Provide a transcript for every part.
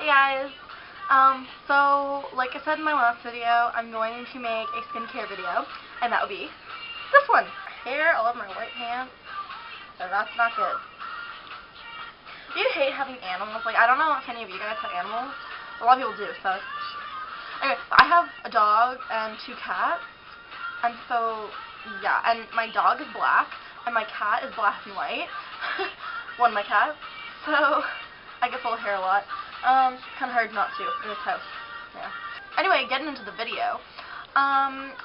Hey guys, so like I said in my last video, I'm going to make a skincare video, and that will be this one. Hair all over my white pants, so that's not good. Do you hate having animals? Like, I don't know if any of you guys have animals. A lot of people do, so. Anyway, I have a dog and 2 cats, and so, yeah, and my dog is black, and my cat is black and white. One of my cats. So, I get full of hair a lot. Kind of hard not to in this house. Yeah. Anyway, getting into the video.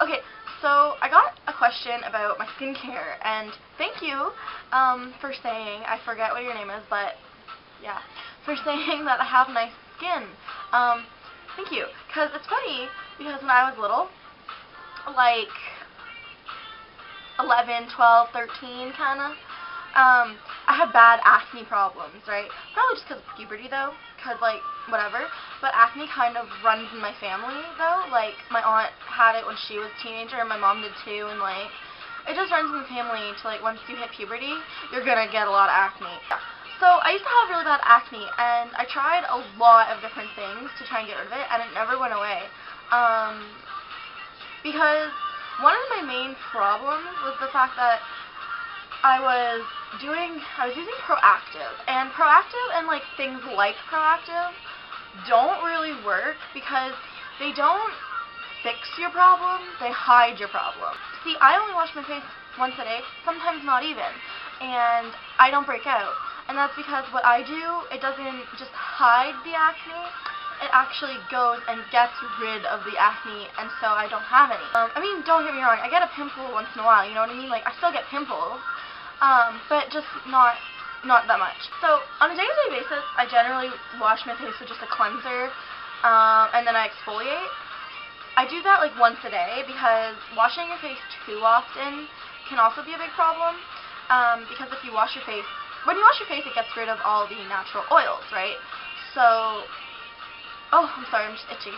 Okay, so I got a question about my skincare, and thank you for saying, I forget what your name is, but yeah, for saying that I have nice skin. Thank you. Because it's funny, because when I was little, like 11, 12, 13 kind of, I had bad acne problems, right? Probably just because of puberty, though, because, like, whatever. But acne kind of runs in my family, though. Like, my aunt had it when she was a teenager, and my mom did too, and, like, it just runs in the family to, like, once you hit puberty, you're gonna get a lot of acne. Yeah. So, I used to have really bad acne, and I tried a lot of different things to try and get rid of it, and it never went away. Because one of my main problems was the fact that I was using Proactive, and like things like Proactive don't really work because they don't fix your problem, they hide your problem. See, I only wash my face once a day, sometimes not even, and I don't break out. And that's because what I do, it doesn't just hide the acne, it actually goes and gets rid of the acne, and so I don't have any. I mean, don't get me wrong, I get a pimple once in a while, you know what I mean? Like, I still get pimples, but just not that much. So, on a day-to-day basis, I generally wash my face with just a cleanser, and then I exfoliate. I do that, like, once a day, because washing your face too often can also be a big problem, because if you wash your face, when you wash your face, it gets rid of all the natural oils, right? So, oh, I'm sorry, I'm just itchy.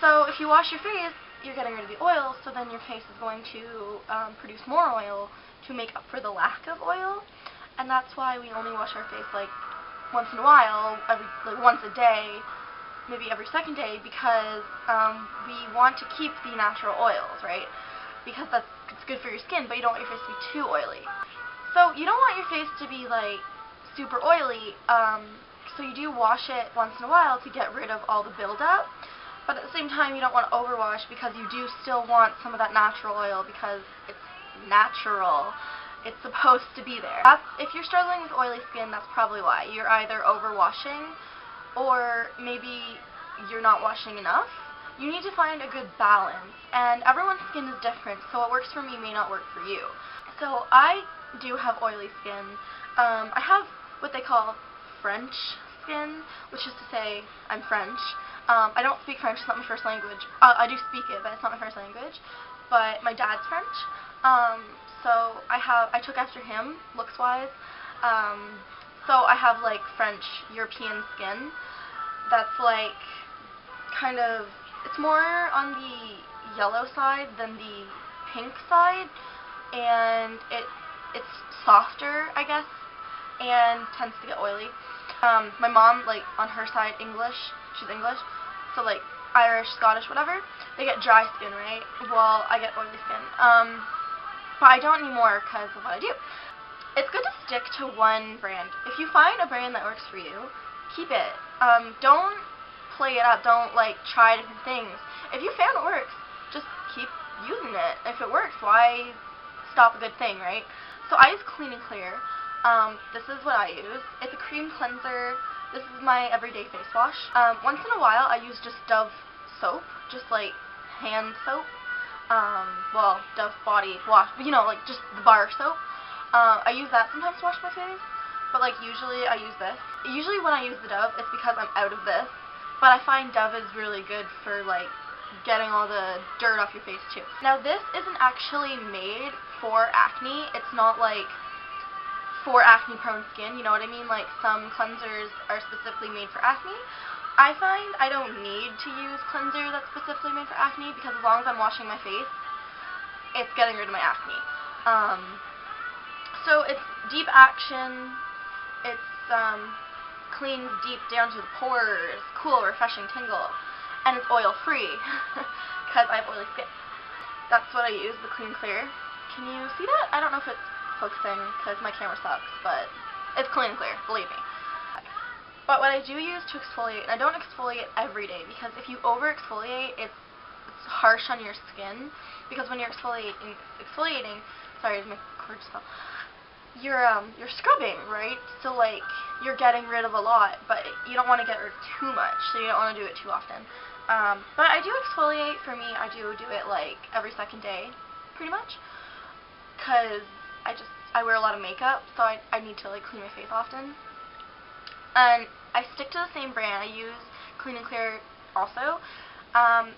So, if you wash your face, you're getting rid of the oil, so then your face is going to produce more oil to make up for the lack of oil, and that's why we only wash our face like once in a while, like once a day, maybe every second day, because we want to keep the natural oils, right? Because it's good for your skin, but you don't want your face to be too oily. So you don't want your face to be like super oily, so you do wash it once in a while to get rid of all the buildup. But at the same time, you don't want to overwash because you do still want some of that natural oil because it's natural. It's supposed to be there. If you're struggling with oily skin, that's probably why. You're either overwashing or maybe you're not washing enough. You need to find a good balance. And everyone's skin is different, so what works for me may not work for you. So I do have oily skin. I have what they call French skin, which is to say I'm French. I don't speak French, it's not my first language. I do speak it, but it's not my first language. But my dad's French, so I took after him, looks-wise. So I have, like, French, European skin that's, like, kind of, it's more on the yellow side than the pink side, and it's softer, I guess, and tends to get oily. My mom, like, on her side, she's English, so, like, Irish, Scottish, whatever, they get dry skin, right? Well, I get oily skin. But I don't anymore because of what I do. It's good to stick to one brand. If you find a brand that works for you, keep it. Don't play it up. Don't, like, try different things. If you found it works, just keep using it. If it works, why stop a good thing, right? So I use Clean and Clear. This is what I use. It's a cream cleanser. This is my everyday face wash. Once in a while, I use just Dove soap, just like hand soap. Well, Dove body wash, you know, like just the bar soap. I use that sometimes to wash my face, but like usually I use this. Usually when I use the Dove, it's because I'm out of this, but I find Dove is really good for like getting all the dirt off your face too. Now this isn't actually made for acne. It's not like for acne-prone skin, you know what I mean? Like, some cleansers are specifically made for acne. I find I don't need to use cleanser that's specifically made for acne because as long as I'm washing my face, it's getting rid of my acne. So it's deep action, it's cleans deep down to the pores, cool, refreshing tingle, and it's oil-free, because I have oily skin. That's what I use, the Clean Clear. Can you see that? I don't know if it's focusing, because my camera sucks, but it's clean and clear, believe me. But what I do use to exfoliate, and I don't exfoliate every day, because if you over-exfoliate, it's harsh on your skin, because when you're exfoliating, sorry, my cord just fell. You're scrubbing, right? So like you're getting rid of a lot, but you don't want to get rid of too much, so you don't want to do it too often. But I do exfoliate. For me, I do it like every second day, pretty much, because I wear a lot of makeup, so I need to like clean my face often. And I stick to the same brand. I use Clean and Clear also,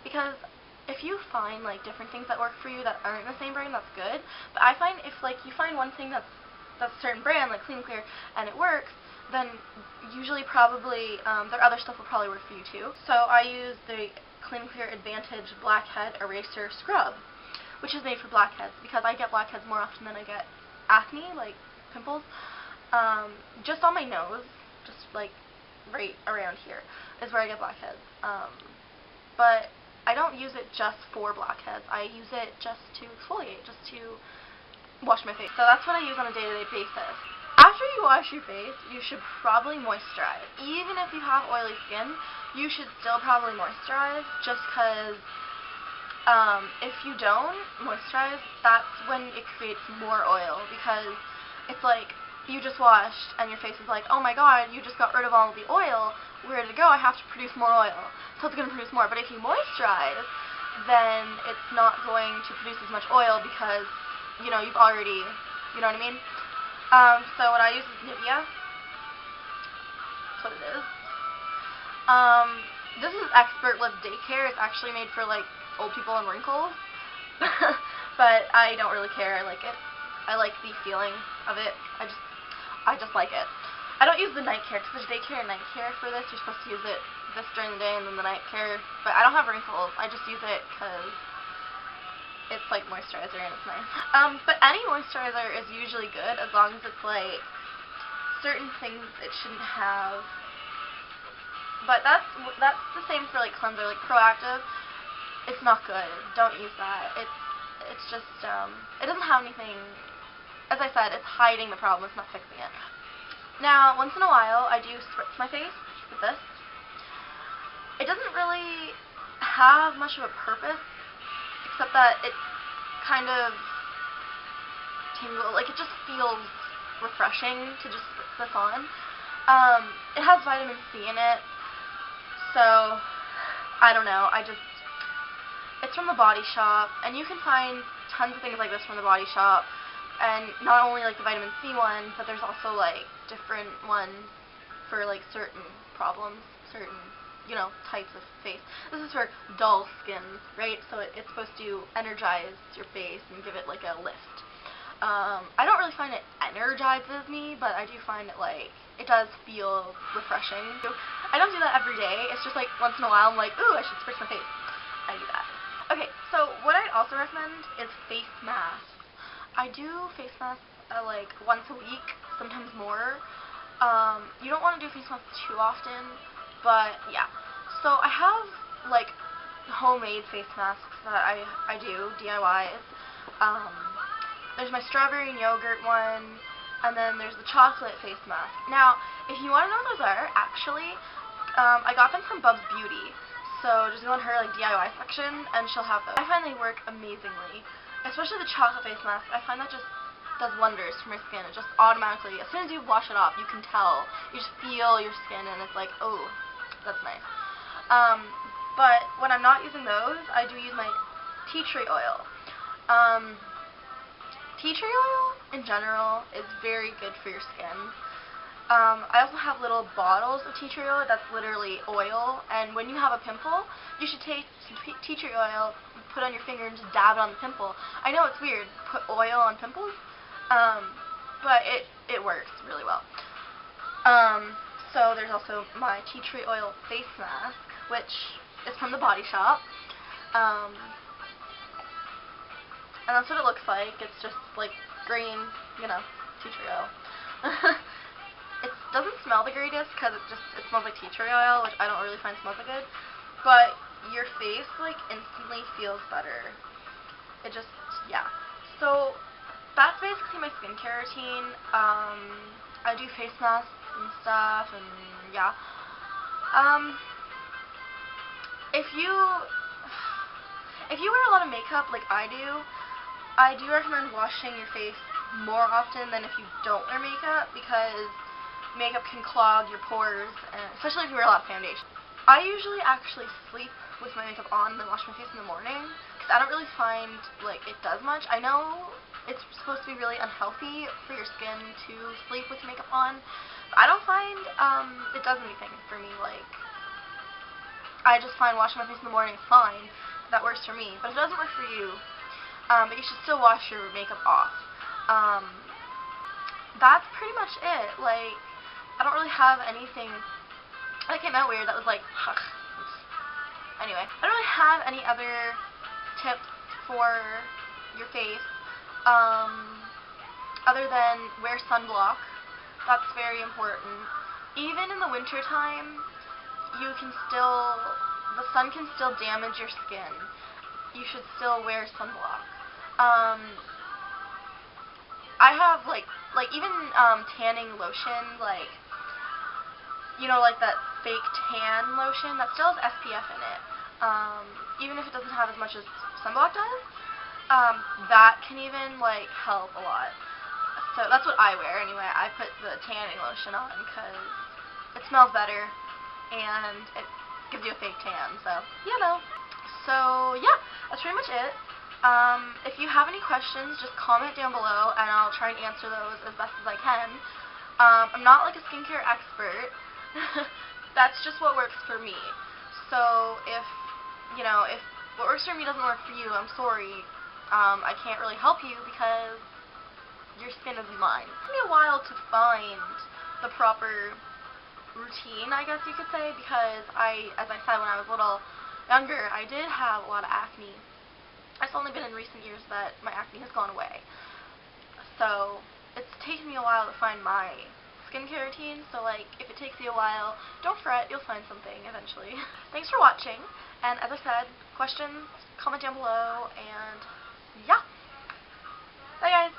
because if you find like different things that work for you that aren't the same brand, that's good. But I find if like you find one thing that's a certain brand, like Clean and Clear, and it works, then usually probably their other stuff will probably work for you too. So I use the Clean and Clear Advantage Blackhead Eraser Scrub, which is made for blackheads, because I get blackheads more often than I get acne, like pimples. Just on my nose, just like right around here is where I get blackheads. But I don't use it just for blackheads. I use it just to exfoliate, just to wash my face. So that's what I use on a day-to-day basis. After you wash your face, you should probably moisturize. Even if you have oily skin, you should still probably moisturize, just because if you don't moisturize, that's when it creates more oil, because it's like you just washed and your face is like, oh my god, you just got rid of all of the oil, where did it go? I have to produce more oil. So it's going to produce more. But if you moisturize, then it's not going to produce as much oil, because you know, you've already, you know what I mean? So what I use is Nivea. That's what it is. This is Expert Lip Daycare. It's actually made for, like, old people and wrinkles. But I don't really care. I like it. I like the feeling of it. I just like it. I don't use the night care, because there's daycare and night care for this. You're supposed to use this during the day and then the night care. But I don't have wrinkles. I just use it because it's like moisturizer and it's nice. But any moisturizer is usually good, as long as it's like certain things it shouldn't have. But that's the same for like cleanser, like Proactive. It's not good. Don't use that. It's just it doesn't have anything. As I said, it's hiding the problem. It's not fixing it. Now, once in a while, I do spritz my face with this. It doesn't really have much of a purpose, except that it kind of tingles, like it just feels refreshing to just spritz this on. It has vitamin C in it, so I don't know, it's from the Body Shop, and you can find tons of things like this from the Body Shop, and not only like the vitamin C one, but there's also like different ones for like certain problems, certain, you know, types of face. This is for dull skin, right? So it's supposed to energize your face and give it like a lift. I don't really find it energizes me, but I do find it like, it does feel refreshing. I don't do that every day. It's just like once in a while I'm like, ooh, I should spritz my face. I do that. Okay, so what I'd also recommend is face masks. I do face masks like once a week, sometimes more. You don't want to do face masks too often, but yeah. So I have like homemade face masks that I do, DIYs. There's my strawberry and yogurt one, and then there's the chocolate face mask. Now, if you want to know what those are, actually, I got them from Bub's Beauty. So just go on her like DIY section, and she'll have those. I find they work amazingly, especially the chocolate face mask. I find that just does wonders for my skin. It just automatically, as soon as you wash it off, you can tell. You just feel your skin, and it's like, oh, that's nice. But when I'm not using those, I do use my tea tree oil. Tea tree oil, in general, is very good for your skin. I also have little bottles of tea tree oil that's literally oil, and when you have a pimple, you should take some tea tree oil, put it on your finger, and just dab it on the pimple. I know it's weird, put oil on pimples, but it works really well. So there's also my tea tree oil face mask, which is from the Body Shop. And that's what it looks like. It's just like green, you know, tea tree oil. it doesn't smell the greatest because it smells like tea tree oil, which I don't really find smells that good. But your face like instantly feels better. It just, yeah. So that's basically my skincare routine. I do face masks and stuff, and yeah. If you wear a lot of makeup like I do recommend washing your face more often than if you don't wear makeup, because makeup can clog your pores, and especially if you wear a lot of foundation. I usually actually sleep with my makeup on and then wash my face in the morning, because I don't really find like it does much. I know it's supposed to be really unhealthy for your skin to sleep with makeup on, but I don't find it does anything for me. Like, I just find washing my face in the morning is fine. That works for me, but if it doesn't work for you, but you should still wash your makeup off. That's pretty much it. Like, I don't really have anything that came out weird that was like, anyway, I don't really have any other tips for your face, other than wear sunblock. That's very important. Even in the winter time, the sun can still damage your skin. You should still wear sunblock. I have like even tanning lotion, like, you know, like that fake tan lotion that still has SPF in it. Even if it doesn't have as much as sunblock does, that can even like help a lot. So that's what I wear anyway. I put the tanning lotion on because it smells better and it gives you a fake tan. So, you know. So yeah, that's pretty much it. If you have any questions, just comment down below and I'll try and answer those as best as I can. I'm not like a skincare expert. That's just what works for me. So if what works for me doesn't work for you, I'm sorry. I can't really help you because your skin isn't mine. It took me a while to find the proper routine, I guess you could say, because as I said, when I was a little younger, I did have a lot of acne. It's only been in recent years that my acne has gone away. So it's taken me a while to find my skincare routine, so like, if it takes you a while, don't fret, you'll find something eventually. Thanks for watching, and as I said, questions, comment down below, and yeah. Bye guys!